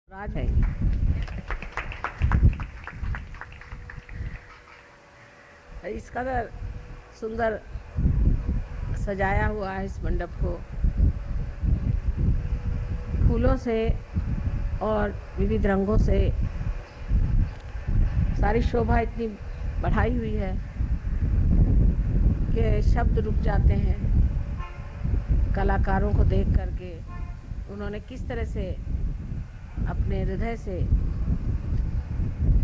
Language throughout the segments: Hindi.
राज है। इस कदर सुंदर सजाया हुआ है इस मंडप को फूलों से और विविध रंगों से। सारी शोभा इतनी बढ़ाई हुई है कि शब्द रुक जाते हैं कलाकारों को देख करके। उन्होंने किस तरह से अपने हृदय से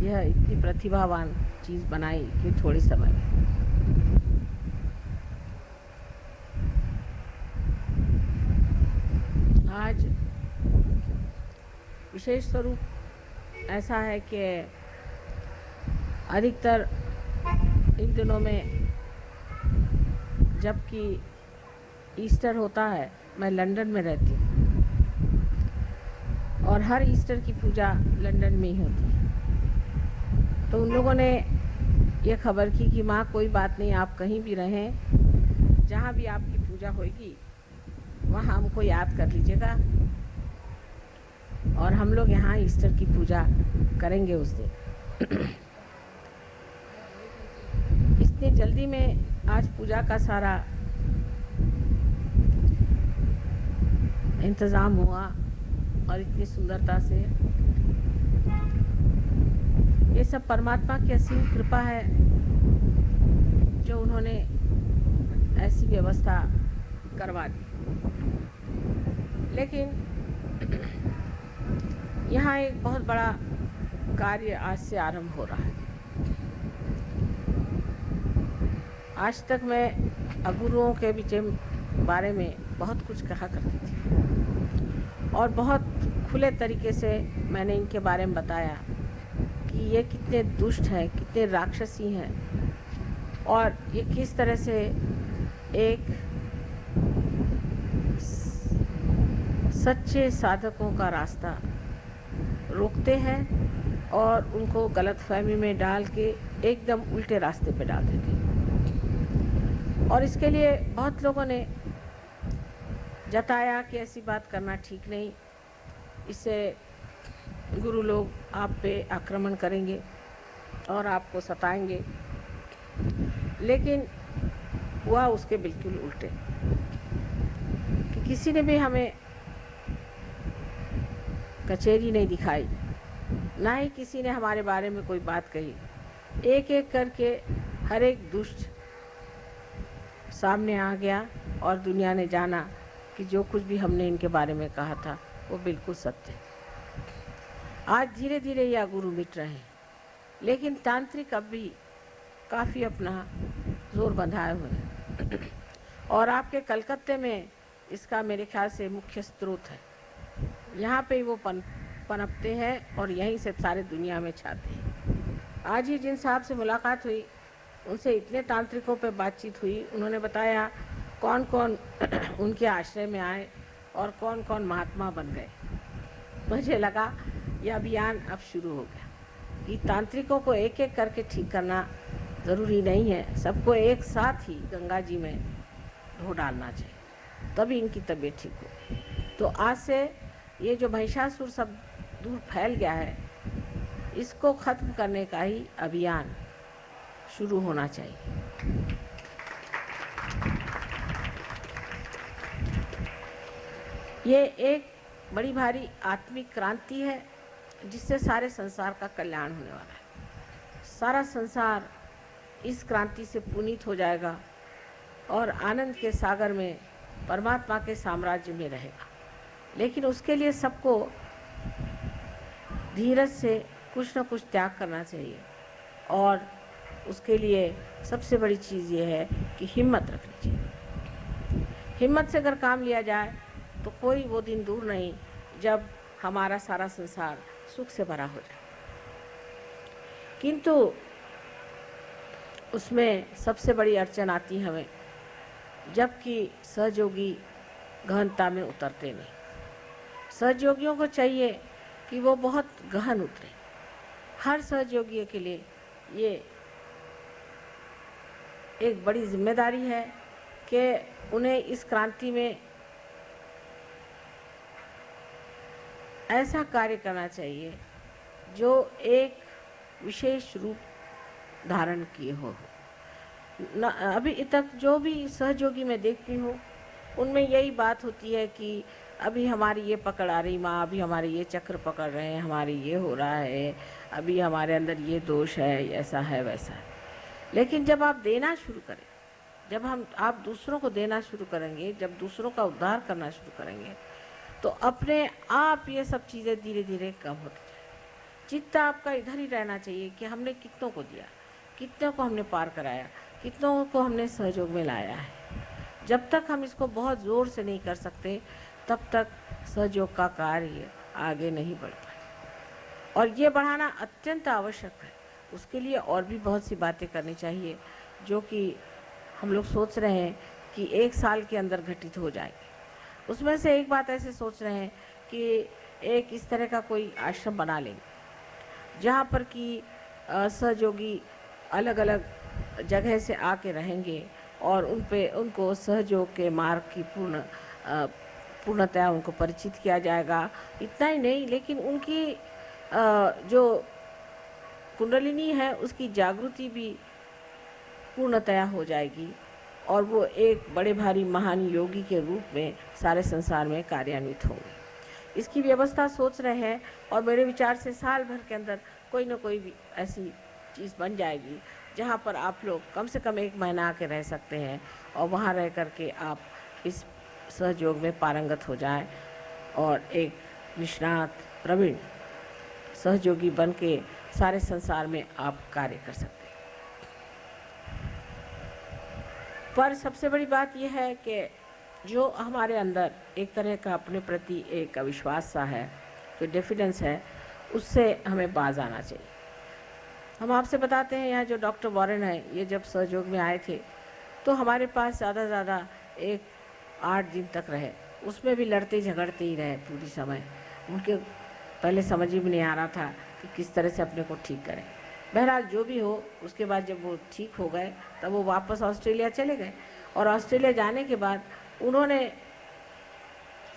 यह इतनी प्रतिभावान चीज़ बनाई कि थोड़े समय में। आज विशेष स्वरूप ऐसा है कि अधिकतर इन दिनों में जबकि ईस्टर होता है, मैं लंदन में रहती हूँ और हर ईस्टर की पूजा लंदन में ही होती है। तो उन लोगों ने ये खबर की कि माँ कोई बात नहीं, आप कहीं भी रहें, जहाँ भी आपकी पूजा होगी वहाँ हमको याद कर लीजिएगा और हम लोग यहाँ ईस्टर की पूजा करेंगे उस दिन। इतनी जल्दी में आज पूजा का सारा इंतज़ाम हुआ और इतनी सुंदरता से। ये सब परमात्मा की असीम कृपा है जो उन्होंने ऐसी व्यवस्था करवा दी। लेकिन यहाँ एक बहुत बड़ा कार्य आज से आरंभ हो रहा है। आज तक मैं अगुरुओं के बारे में बहुत कुछ कहा करती थी और बहुत खुले तरीके से मैंने इनके बारे में बताया कि ये कितने दुष्ट हैं, कितने राक्षसी हैं और ये किस तरह से एक सच्चे साधकों का रास्ता रोकते हैं और उनको गलतफहमी में डाल के एकदम उल्टे रास्ते पे डाल देते हैं। और इसके लिए बहुत लोगों ने जताया कि ऐसी बात करना ठीक नहीं, इससे गुरु लोग आप पे आक्रमण करेंगे और आपको सताएंगे। लेकिन हुआ उसके बिल्कुल उल्टे कि किसी ने भी हमें कचहरी नहीं दिखाई, ना ही किसी ने हमारे बारे में कोई बात कही। एक एक करके हर एक दुष्ट सामने आ गया और दुनिया ने जाना कि जो कुछ भी हमने इनके बारे में कहा था वो बिल्कुल सत्य है। आज धीरे धीरे यह गुरु मिट रहे हैं, लेकिन तांत्रिक अब भी काफ़ी अपना जोर बंधाए हुए हैं और आपके कलकत्ते में इसका मेरे ख्याल से मुख्य स्रोत है। यहाँ पे वो पनपते हैं और यहीं से सारे दुनिया में छाते हैं। आज ही जिन साहब से मुलाकात हुई उनसे इतने तांत्रिकों पे बातचीत हुई, उन्होंने बताया कौन कौन उनके आश्रय में आए और कौन कौन महात्मा बन गए। मुझे लगा यह अभियान अब शुरू हो गया कि तांत्रिकों को एक एक करके ठीक करना ज़रूरी नहीं है, सबको एक साथ ही गंगा जी में धो डालना चाहिए, तभी इनकी तबीयत ठीक हो। तो आज से ये जो महिषासुर सब दूर फैल गया है, इसको ख़त्म करने का ही अभियान शुरू होना चाहिए। ये एक बड़ी भारी आत्मिक क्रांति है जिससे सारे संसार का कल्याण होने वाला है। सारा संसार इस क्रांति से पुनीत हो जाएगा और आनंद के सागर में परमात्मा के साम्राज्य में रहेगा। लेकिन उसके लिए सबको धीरज से कुछ न कुछ त्याग करना चाहिए और उसके लिए सबसे बड़ी चीज़ ये है कि हिम्मत रखनी चाहिए। हिम्मत से अगर काम लिया जाए तो कोई वो दिन दूर नहीं जब हमारा सारा संसार सुख से भरा हो जाए। किंतु उसमें सबसे बड़ी अड़चन आती है हमें जबकि सहयोगी गहनता में उतरते नहीं। सहयोगियों को चाहिए कि वो बहुत गहन उतरे। हर सहयोगी के लिए ये एक बड़ी जिम्मेदारी है कि उन्हें इस क्रांति में ऐसा कार्य करना चाहिए जो एक विशेष रूप धारण किए हो। अभी तक जो भी सहयोगी मैं देखती हूँ उनमें यही बात होती है कि अभी हमारी ये पकड़ आ रही माँ, अभी हमारे ये चक्र पकड़ रहे हैं, हमारी ये हो रहा है, अभी हमारे अंदर ये दोष है, ऐसा है वैसा है। लेकिन जब आप देना शुरू करें, जब आप दूसरों को देना शुरू करेंगे, जब दूसरों का उद्धार करना शुरू करेंगे, तो अपने आप ये सब चीज़ें धीरे धीरे कम होती जाए। चित्त आपका इधर ही रहना चाहिए कि हमने कितनों को दिया, कितनों को हमने पार कराया, कितनों को हमने सहयोग में लाया है। जब तक हम इसको बहुत ज़ोर से नहीं कर सकते तब तक सहयोग का कार्य आगे नहीं बढ़ पाए। और ये बढ़ाना अत्यंत आवश्यक है। उसके लिए और भी बहुत सी बातें करनी चाहिए जो कि हम लोग सोच रहे हैं कि 1 साल के अंदर घटित हो जाएगी। उसमें से एक बात ऐसे सोच रहे हैं कि एक इस तरह का कोई आश्रम बना लेंगे जहाँ पर कि सहयोगी अलग अलग जगह से आके रहेंगे और उनको सहयोग के मार्ग की पूर्णतया उनको परिचित किया जाएगा। इतना ही नहीं, लेकिन उनकी जो कुंडलिनी है उसकी जागृति भी पूर्णतया हो जाएगी और वो एक बड़े भारी महान योगी के रूप में सारे संसार में कार्यान्वित होंगे। इसकी व्यवस्था सोच रहे हैं और मेरे विचार से साल भर के अंदर कोई न कोई भी ऐसी चीज़ बन जाएगी जहाँ पर आप लोग कम से कम 1 महीना आके रह सकते हैं और वहाँ रह कर के आप इस सहयोग में पारंगत हो जाएं और एक निष्णात प्रवीण सहयोगी बन के सारे संसार में आप कार्य कर सकते हैं। पर सबसे बड़ी बात यह है कि जो हमारे अंदर एक तरह का अपने प्रति एक अविश्वास सा है, जो डिफिडेंस है, उससे हमें बाज आना चाहिए। हम आपसे बताते हैं, यहाँ जो डॉक्टर वॉरेन है, ये जब सहयोग में आए थे तो हमारे पास ज़्यादा से ज़्यादा 8 दिन तक रहे। उसमें भी लड़ते झगड़ते ही रहे पूरी समय। उनके पहले समझ ही में नहीं आ रहा था कि किस तरह से अपने को ठीक करें। बहरहाल जो भी हो, उसके बाद जब वो ठीक हो गए तब वो वापस ऑस्ट्रेलिया चले गए और ऑस्ट्रेलिया जाने के बाद उन्होंने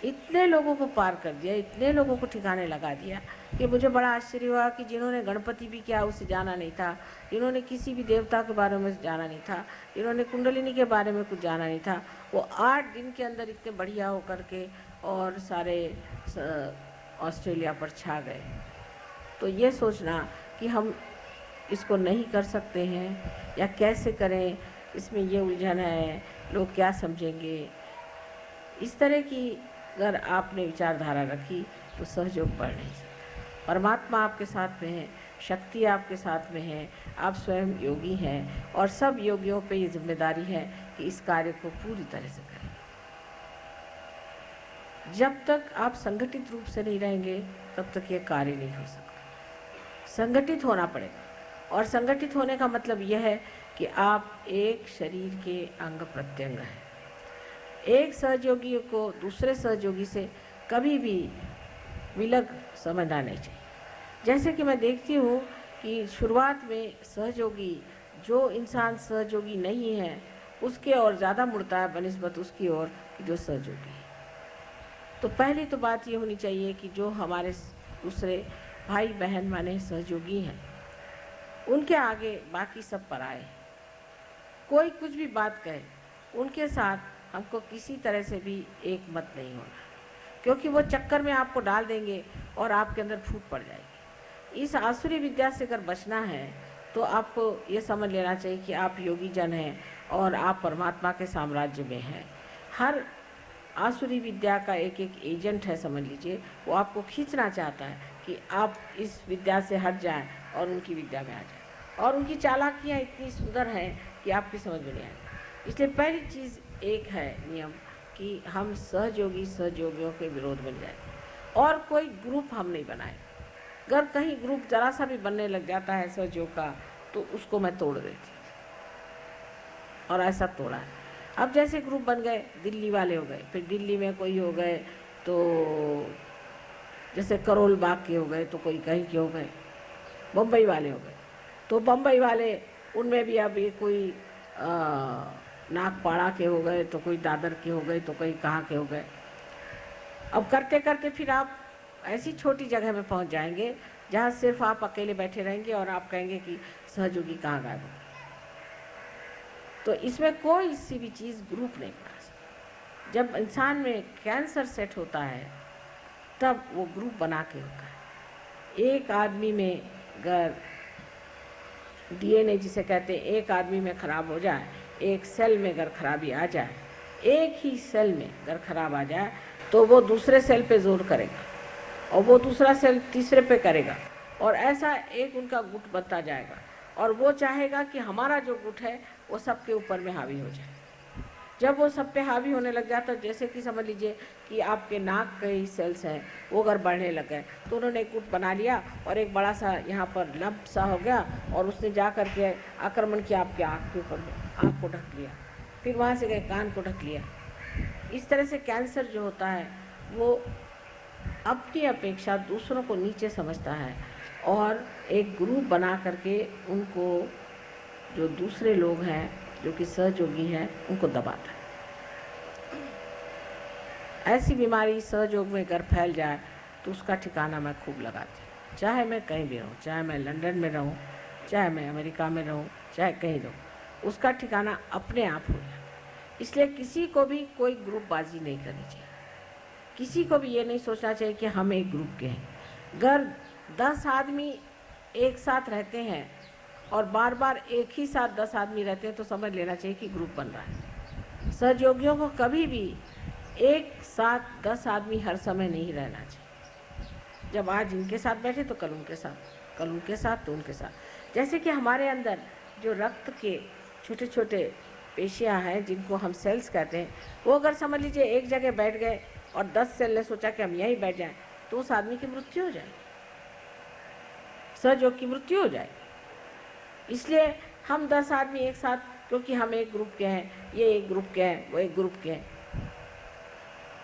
इतने लोगों को पार कर दिया, इतने लोगों को ठिकाने लगा दिया कि मुझे बड़ा आश्चर्य हुआ कि जिन्होंने गणपति भी क्या उसे जाना नहीं था, जिन्होंने किसी भी देवता के बारे में जाना नहीं था, जिन्होंने कुंडलिनी के बारे में कुछ जाना नहीं था, वो 8 दिन के अंदर इतने बढ़िया होकर के और सारे ऑस्ट्रेलिया पर छा गए। तो ये सोचना कि हम इसको नहीं कर सकते हैं या कैसे करें, इसमें ये उलझन है, लोग क्या समझेंगे, इस तरह की अगर आपने विचारधारा रखी तो सहयोग बढ़ नहीं सकता। परमात्मा आपके साथ में है, शक्ति आपके साथ में है, आप स्वयं योगी हैं और सब योगियों पे ये जिम्मेदारी है कि इस कार्य को पूरी तरह से करें। जब तक आप संगठित रूप से नहीं रहेंगे तब तक ये कार्य नहीं हो सकता। संगठित होना पड़ेगा और संगठित होने का मतलब यह है कि आप एक शरीर के अंग प्रत्यंग हैं। एक सहयोगी को दूसरे सहयोगी से कभी भी विलग समझना नहीं चाहिए। जैसे कि मैं देखती हूँ कि शुरुआत में सहयोगी, जो इंसान सहयोगी नहीं है उसके और ज़्यादा मुड़ता है बनिस्बत उसकी ओर जो सहयोगी है। तो पहली तो बात ये होनी चाहिए कि जो हमारे दूसरे भाई बहन माने सहयोगी हैं उनके आगे बाकी सब पराए। कोई कुछ भी बात कहे, उनके साथ हमको किसी तरह से भी एक मत नहीं होना, क्योंकि वो चक्कर में आपको डाल देंगे और आपके अंदर फूट पड़ जाएगी। इस आसुरी विद्या से अगर बचना है तो आपको ये समझ लेना चाहिए कि आप योगी जन हैं और आप परमात्मा के साम्राज्य में हैं। हर आसुरी विद्या का एक एक एजेंट है, समझ लीजिए, वो आपको खींचना चाहता है कि आप इस विद्या से हट जाएं और उनकी विद्या में आ जाएं। और उनकी चालाकियाँ इतनी सुंदर हैं कि आपकी समझ में नहीं आएगी। इसलिए पहली चीज़ एक है नियम कि हम सहयोगियों के विरोध बन जाए और कोई ग्रुप हम नहीं बनाए। अगर कहीं ग्रुप जरा सा भी बनने लग जाता है सहयोग का तो उसको मैं तोड़ देती और ऐसा तोड़ा है। अब जैसे ग्रुप बन गए, दिल्ली वाले हो गए, फिर दिल्ली में कोई हो गए तो जैसे करोल बाग के हो गए तो कोई कहीं के हो गए, बम्बई वाले हो गए तो बम्बई वाले उनमें भी अब ये कोई नागपाड़ा के हो गए तो कोई दादर के हो गए तो कोई कहाँ के हो गए। अब करते करते फिर आप ऐसी छोटी जगह में पहुंच जाएंगे जहां सिर्फ आप अकेले बैठे रहेंगे और आप कहेंगे कि सहयोगी कहाँ गायब हो। तो इसमें कोई सी भी चीज़ ग्रुप नहीं बना सकती। जब इंसान में कैंसर सेट होता है तब वो ग्रुप बना के होता है। एक आदमी में अगर डीएनए जिसे कहते हैं एक आदमी में खराब हो जाए, एक सेल में अगर खराबी आ जाए, एक ही सेल में अगर खराब आ जाए तो वो दूसरे सेल पे जोर करेगा और वो दूसरा सेल तीसरे पे करेगा और ऐसा एक उनका गुट बनता जाएगा और वो चाहेगा कि हमारा जो गुट है वो सबके ऊपर में हावी हो जाए। जब वो सब पे हावी होने लग जाता, जैसे कि समझ लीजिए कि आपके नाक के ही सेल्स हैं वो अगर बढ़ने लग गए तो उन्होंने एक गुट बना लिया और एक बड़ा सा यहाँ पर लंप सा हो गया और उसने जा कर के आक्रमण किया आपके आँख के ऊपर में, आँख को ढक लिया, फिर वहाँ से गए कान को ढक लिया। इस तरह से कैंसर जो होता है वो अपनी अपेक्षा दूसरों को नीचे समझता है और एक ग्रुप बना करके उनको, जो दूसरे लोग हैं जो कि सहयोगी हैं, उनको दबाता है। ऐसी बीमारी सहयोग में अगर फैल जाए तो उसका ठिकाना मैं खूब लगाती हूँ। चाहे मैं कहीं भी रहूँ, चाहे मैं लंदन में रहूँ, चाहे मैं अमेरिका में रहूँ, चाहे कहीं रहूँ, उसका ठिकाना अपने आप हो जाए। इसलिए किसी को भी कोई ग्रुपबाजी नहीं करनी चाहिए। किसी को भी ये नहीं सोचना चाहिए कि हम एक ग्रुप के हैं। अगर 10 आदमी एक साथ रहते हैं और बार बार एक ही साथ 10 आदमी रहते हैं तो समझ लेना चाहिए कि ग्रुप बन रहा है। सहयोगियों को कभी भी एक साथ 10 आदमी हर समय नहीं रहना चाहिए। जब आज इनके साथ बैठे तो कल उनके साथ, कल उनके साथ तो उनके साथ। जैसे कि हमारे अंदर जो रक्त के छोटे छोटे पेशियाँ हैं जिनको हम सेल्स कहते हैं, वो अगर समझ लीजिए एक जगह बैठ गए और 10 सेल ने सोचा कि हम यहीं बैठ जाएं तो उस आदमी की मृत्यु हो जाएगी, सहयोग की मृत्यु हो जाएगी। इसलिए हम 10 आदमी एक साथ, क्योंकि हम एक ग्रुप के हैं, ये एक ग्रुप के हैं, वो एक ग्रुप के हैं।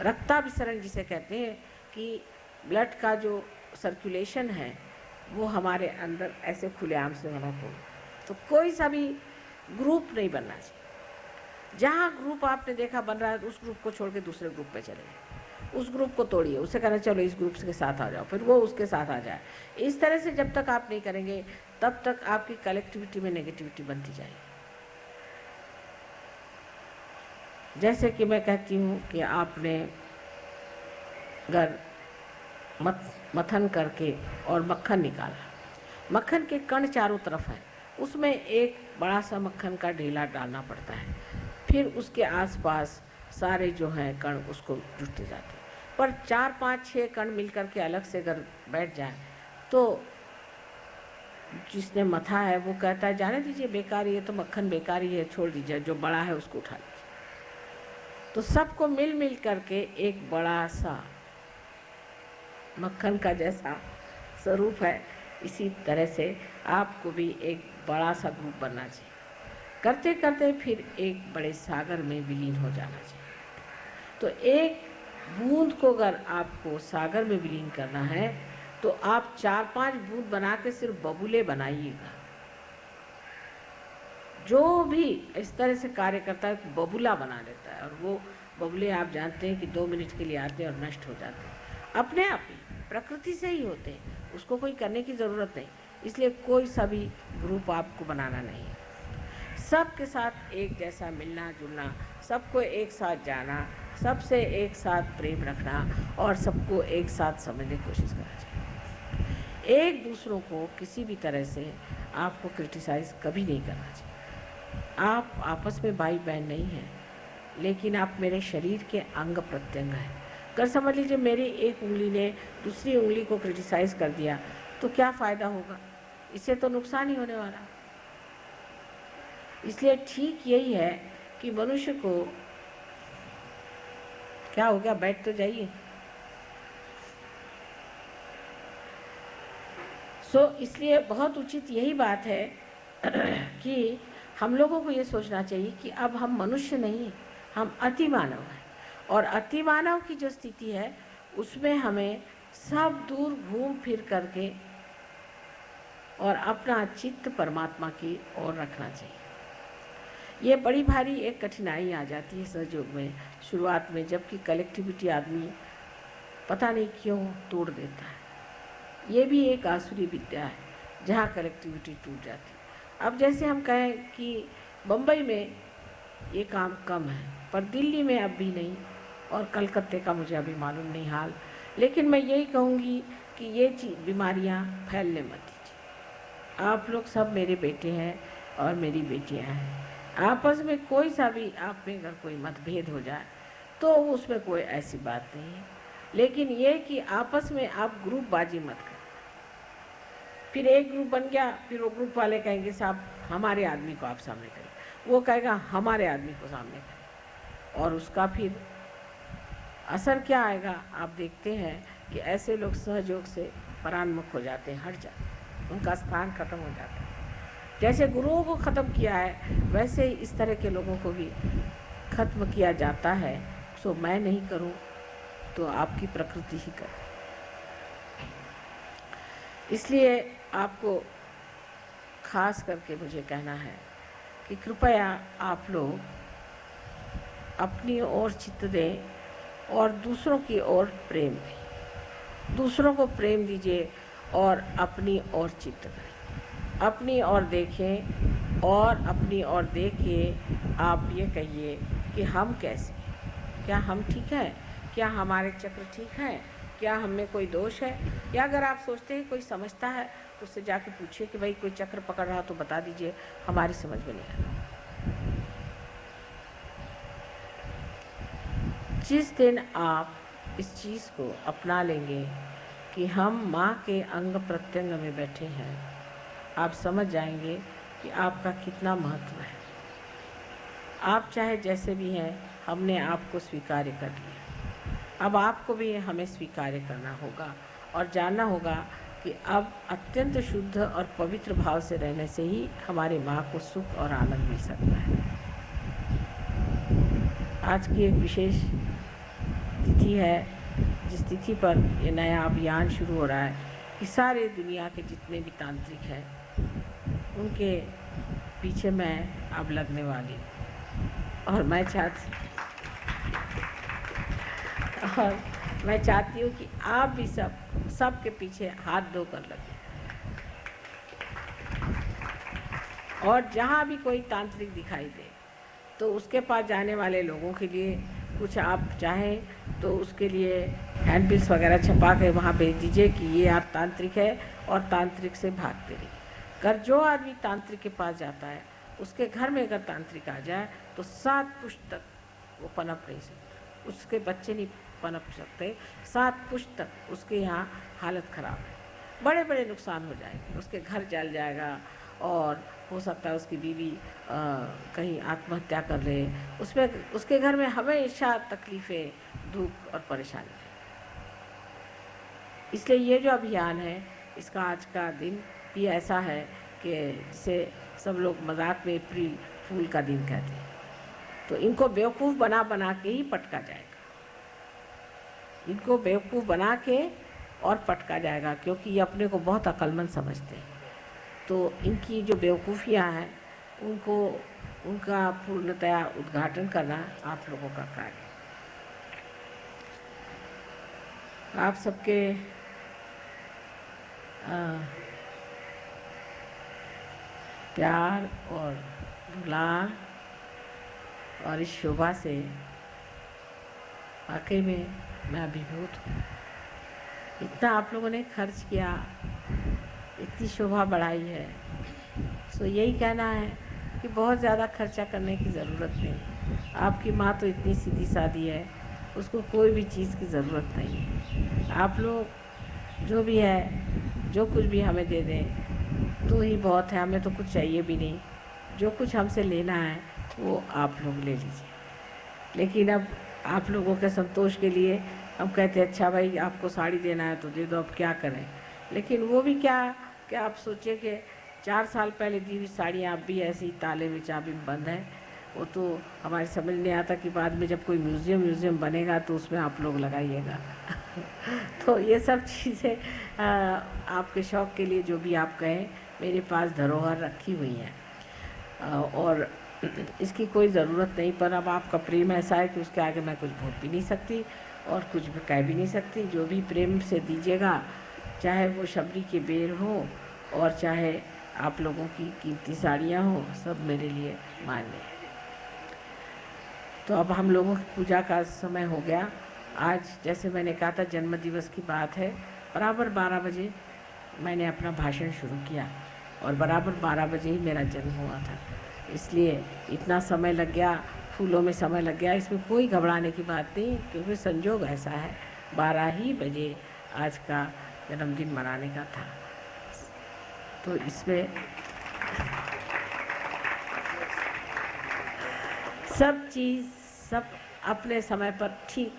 रक्ताभिसरण जिसे कहते हैं कि ब्लड का जो सर्कुलेशन है वो हमारे अंदर ऐसे खुलेआम से होना चाहिए। तो कोई सा भी ग्रुप नहीं बनना चाहिए। जहाँ ग्रुप आपने देखा बन रहा है उस ग्रुप को छोड़ के दूसरे ग्रुप पे चले जाए, उस ग्रुप को तोड़िए, उसे कहना चलो इस ग्रुप के साथ आ जाओ, फिर वो उसके साथ आ जाए। इस तरह से जब तक आप नहीं करेंगे तब तक आपकी कलेक्टिविटी में नेगेटिविटी बनती जाएगी। जैसे कि मैं कहती हूँ कि आपने अगर मथन करके और मक्खन निकाला, मक्खन के कण चारों तरफ है, उसमें एक बड़ा सा मक्खन का ढेला डालना पड़ता है, फिर उसके आसपास सारे जो हैं कण उसको जुटते जाते हैं। पर 4, 5, 6 कण मिलकर के अलग से अगर बैठ जाए तो जिसने मथा है वो कहता है जाने दीजिए, बेकार, ये तो मक्खन बेकार ही है, छोड़ दीजिए, जो बड़ा है उसको उठा लीजिए। तो सबको मिल मिल करके एक बड़ा सा मक्खन का जैसा स्वरूप है, इसी तरह से आपको भी एक बड़ा सा ग्रुप बनना चाहिए। करते करते फिर एक बड़े सागर में विलीन हो जाना चाहिए। तो एक बूंद को अगर आपको सागर में विलीन करना है तो आप 4-5 बूंद बना के सिर्फ बबूले बनाइएगा। जो भी इस तरह से कार्य करता है बबूला बना लेता है, और वो बबूले आप जानते हैं कि 2 मिनट के लिए आते हैं और नष्ट हो जाते हैं, अपने आप ही प्रकृति से ही होते हैं, उसको कोई करने की ज़रूरत नहीं। इसलिए कोई सा भी ग्रुप आपको बनाना नहीं है। सबके साथ एक जैसा मिलना जुलना, सबको एक साथ जाना, सबसे एक साथ प्रेम रखना और सबको एक साथ समझने की कोशिश करना चाहिए। एक दूसरों को किसी भी तरह से आपको क्रिटिसाइज़ कभी नहीं करना चाहिए। आप आपस में भाई बहन नहीं हैं, लेकिन आप मेरे शरीर के अंग प्रत्यंग हैं। अगर समझ लीजिए मेरी एक उंगली ने दूसरी उंगली को क्रिटिसाइज़ कर दिया तो क्या फ़ायदा होगा? इससे तो नुकसान ही होने वाला। इसलिए ठीक यही है कि मनुष्य को, क्या हो गया, बैठ तो जाइए। इसलिए बहुत उचित यही बात है कि हम लोगों को ये सोचना चाहिए कि अब हम मनुष्य नहीं, हम अति मानव हैं, और अति मानव की जो स्थिति है उसमें हमें सब दूर घूम फिर करके और अपना चित्त परमात्मा की ओर रखना चाहिए। ये बड़ी भारी एक कठिनाई आ जाती है सहयोग में शुरुआत में, जबकि कलेक्टिविटी आदमी पता नहीं क्यों तोड़ देता है। ये भी एक आसुरी विद्या है जहाँ कलेक्टिविटी टूट जाती है। अब जैसे हम कहें कि बम्बई में ये काम कम है, पर दिल्ली में अब भी नहीं, और कलकत्ते का मुझे अभी मालूम नहीं हाल, लेकिन मैं यही कहूँगी कि ये बीमारियाँ फैलने मत दीजिए। आप लोग सब मेरे बेटे हैं और मेरी बेटियाँ हैं। आपस में कोई सा भी आप में अगर कोई मतभेद हो जाए तो उसमें कोई ऐसी बात नहीं है, लेकिन ये कि आपस में आप ग्रुपबाजी मत करें। फिर एक ग्रुप बन गया, फिर वो ग्रुप वाले कहेंगे साहब हमारे आदमी को आप सामने करें, वो कहेगा हमारे आदमी को सामने करें, और उसका फिर असर क्या आएगा आप देखते हैं कि ऐसे लोग सहयोग से परान्मुख हो जाते हैं, हट जाते हैं, उनका स्थान खत्म हो जाता है। जैसे गुरुओं को ख़त्म किया है वैसे ही इस तरह के लोगों को भी खत्म किया जाता है। सो मैं नहीं करूं तो आपकी प्रकृति ही करे। इसलिए आपको खास करके मुझे कहना है कि कृपया आप लोग अपनी ओर चित्त दें और दूसरों की ओर प्रेम दें। दूसरों को प्रेम दीजिए और अपनी ओर चित्त दें। अपनी ओर देखें और अपनी ओर देखिए आप ये कहिए कि हम कैसे, क्या हम ठीक हैं, क्या हमारे चक्र ठीक हैं, क्या हम में कोई दोष है, या अगर आप सोचते हैं कोई समझता है तो उससे जाके पूछिए कि भाई कोई चक्र पकड़ रहा तो बता दीजिए, हमारी समझ में नहीं आ रहा। जिस दिन आप इस चीज़ को अपना लेंगे कि हम माँ के अंग प्रत्यंग में बैठे हैं, आप समझ जाएंगे कि आपका कितना महत्व है। आप चाहे जैसे भी हैं, हमने आपको स्वीकार कर लिया, अब आपको भी हमें स्वीकार करना होगा और जानना होगा कि अब अत्यंत शुद्ध और पवित्र भाव से रहने से ही हमारी माँ को सुख और आनंद मिल सकता है। आज की एक विशेष तिथि है, जिस तिथि पर ये नया अभियान शुरू हो रहा है कि सारे दुनिया के जितने भी तांत्रिक हैं उनके पीछे मैं अब लगने वाली हूँ, और मैं चाहती हूँ कि आप भी सब के पीछे हाथ धोकर लगे, और जहाँ भी कोई तांत्रिक दिखाई दे तो उसके पास जाने वाले लोगों के लिए कुछ आप चाहें तो उसके लिए हैंडबिल्स वगैरह छपा के वहाँ भेज दीजिए कि ये आप तांत्रिक है और तांत्रिक से भागते रहिए। अगर जो आदमी तांत्रिक के पास जाता है उसके घर में अगर तांत्रिक आ जाए तो 7 पुश्त तक वो पनप नहीं सकते, उसके बच्चे नहीं पनप सकते, 7 पुश्त तक उसके यहाँ हालत ख़राब है, बड़े बड़े नुकसान हो जाएंगे, उसके घर जल जाएगा और हो सकता है उसकी बीवी कहीं आत्महत्या कर ले, उसमें उसके घर में हमेशा तकलीफ़ें, दुख और परेशानी है। इसलिए ये जो अभियान है इसका आज का दिन भी ऐसा है कि जिसे सब लोग मजाक में अप्रैल फूल का दिन कहते हैं, तो इनको बेवकूफ़ बना के ही पटका जाएगा, इनको बेवकूफ़ बना के और पटका जाएगा, क्योंकि ये अपने को बहुत अक्लमंद समझते हैं। तो इनकी जो बेवकूफ़ियाँ हैं उनका पूर्णतया उद्घाटन करना आप लोगों का कार्य। आप सबके प्यार और दुलार और इस शोभा से वाकई में मैं अभिभूत हूँ। इतना आप लोगों ने खर्च किया, इतनी शोभा बढ़ाई है, सो यही कहना है कि बहुत ज़्यादा खर्चा करने की ज़रूरत नहीं। आपकी माँ तो इतनी सीधी सादी है, उसको कोई भी चीज़ की ज़रूरत नहीं है। आप लोग जो भी है, जो कुछ भी हमें दे दें तो ही बहुत है, हमें तो कुछ चाहिए भी नहीं। जो कुछ हमसे लेना है वो आप लोग ले लीजिए, लेकिन अब आप लोगों के संतोष के लिए हम कहते हैं अच्छा भाई आपको साड़ी देना है तो दे दो, अब क्या करें। लेकिन वो भी क्या आप सोचिए कि 4 साल पहले दी हुई साड़ियाँ अब भी ऐसी ताले में चाबी में बंद है। वो तो हमारी समझ नहीं आता कि बाद में जब कोई म्यूज़ियम बनेगा तो उसमें आप लोग लगाइएगा। तो ये सब चीज़ें आपके शौक़ के लिए जो भी आप कहें, मेरे पास धरोहर रखी हुई हैं और इसकी कोई ज़रूरत नहीं, पर अब आपका प्रेम ऐसा है कि उसके आगे मैं कुछ बोल भी नहीं सकती और कुछ भी कह भी नहीं सकती। जो भी प्रेम से दीजिएगा, चाहे वो शबरी के बेर हो और चाहे आप लोगों की कीमती साड़ियाँ हो, सब मेरे लिए मान्य है। तो अब हम लोगों की पूजा का समय हो गया। आज जैसे मैंने कहा था जन्म दिवस की बात है, बराबर 12 बजे मैंने अपना भाषण शुरू किया और बराबर 12 बजे ही मेरा जन्म हुआ था। इसलिए इतना समय लग गया, फूलों में समय लग गया, इसमें कोई घबराने की बात नहीं, क्योंकि संजोग ऐसा है 12 ही बजे आज का जन्मदिन मनाने का था। तो इसमें सब चीज़ सब अपने समय पर ठीक